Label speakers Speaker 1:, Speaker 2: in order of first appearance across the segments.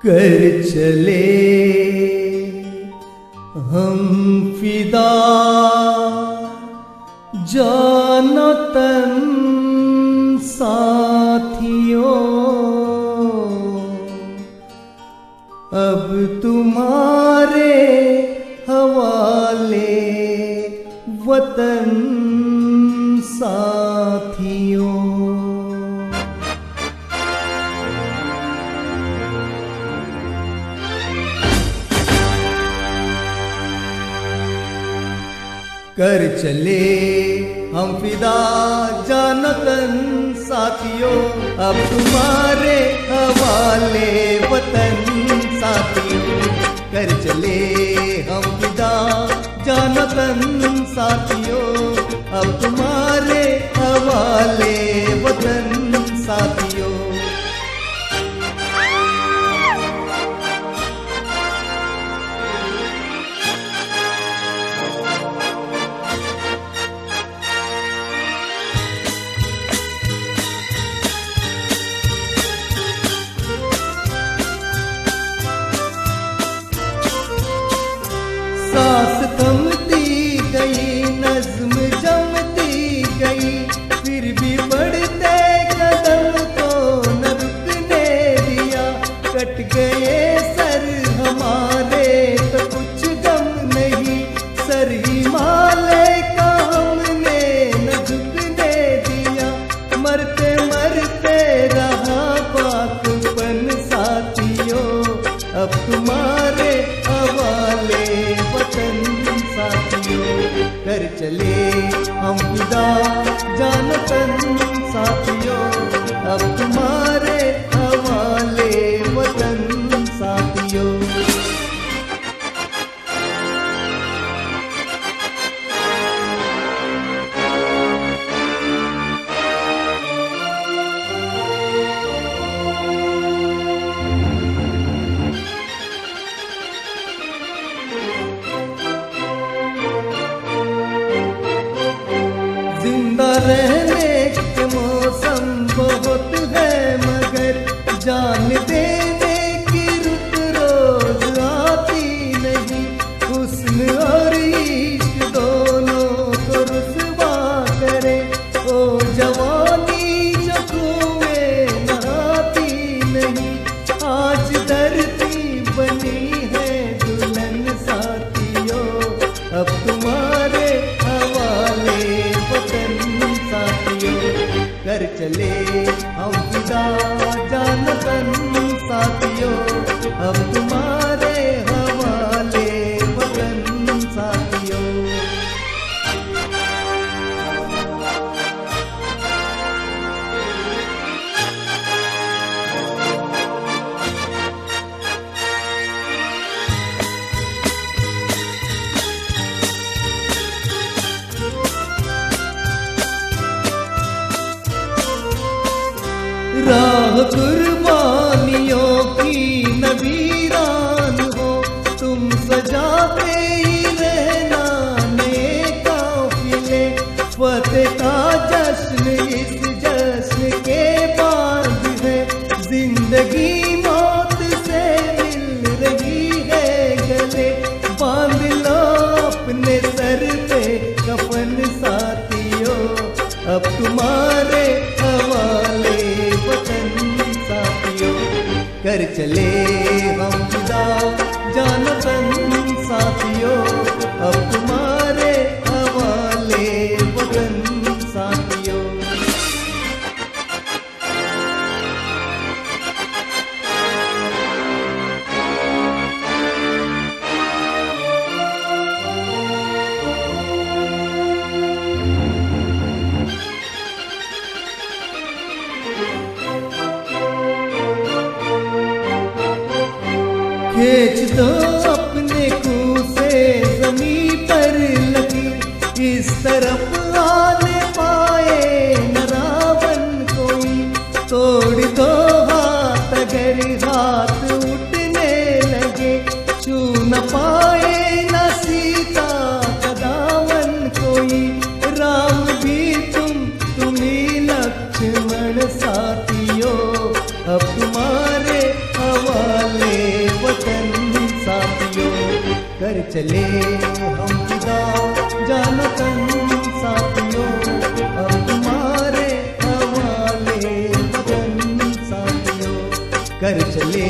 Speaker 1: कर चले हम फिदा जानो तन साथियों, अब तुम्हारे हवाले वतन साथियों। कर चले हम फिदा जानो तन साथियों, अब तुम्हारे हवाले वतन साथियों। कर चले हम फिदा जानो तन साथियों, अब तुम्हारे हवाले वतन साथियों। सांस थमती गई, नज्म जमती गई, फिर भी बढ़ते कदम को न रुकने दिया। कट गए सर हमारे तो कुछ गम नहीं, सर हिमालय का हमने न झुकने दिया। मरते मरते रहा बातपन साथियों, अब तुम्हारे हवाले वतन साथियों। कर चले हम फिदा जानो तन साथियों, अब तुम्हारे हवाले वतन साथियों। जिंदा रहने के मौसम बहुत है, मगर जान देने की रुत रोज आती नहीं। हुस्न और इश्क दोनों को रुसवा करे, ओ जवानी जो कुएं नहाती नहीं। आज धरती बनी है दुल्हन साथियों, अब तुम्हारे हवाले वतन साथियों। कर चले हम फिदा जानो तन साथियों, अब तुम्हारे हवाले वतन साथियों। राह कुर्बानियों की नबीरान हो, तुम सजाते ही रहना नए काफिले। फतेह का जश्न इस जश्न के बाद है, जिंदगी मौत से मिल रही है गले। बांध लो अपने सर पे कफन साथियों, अब तुम्हारे हवाले वतन साथियों। कर चले हम फिदा जानो तन साथियों, अब तुम्हारे हवाले वतन साथियों। खींच दो अपने कुएं से जमीन पर लगी, इस तरफ आने पाए न रावण कोई। तोड़ दो हाथ अगर हाथ उठने लगे, छू न पाए न सीता का दामन कोई। राम भी तुम ही लक्ष्मण साथियों, अब तुम्हारे हवाले चले हम फिदा जानो तन साथियों, अब तुम्हारे हवाले वतन साथियों। कर चले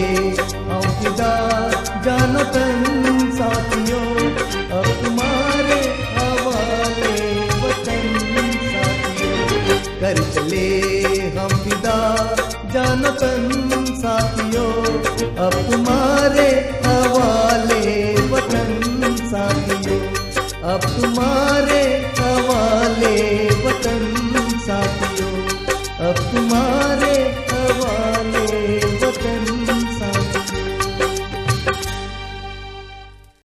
Speaker 1: हम फिदा जानो तन साथियों, अब तुम्हारे हवाले वतन साथियों। कर चले हम फिदा जानो तन साथियों, अब तुम्हारे हवाले वतन साथियों। अब तुम्हारे हवाले वतन साथियों, अब तुम्हारे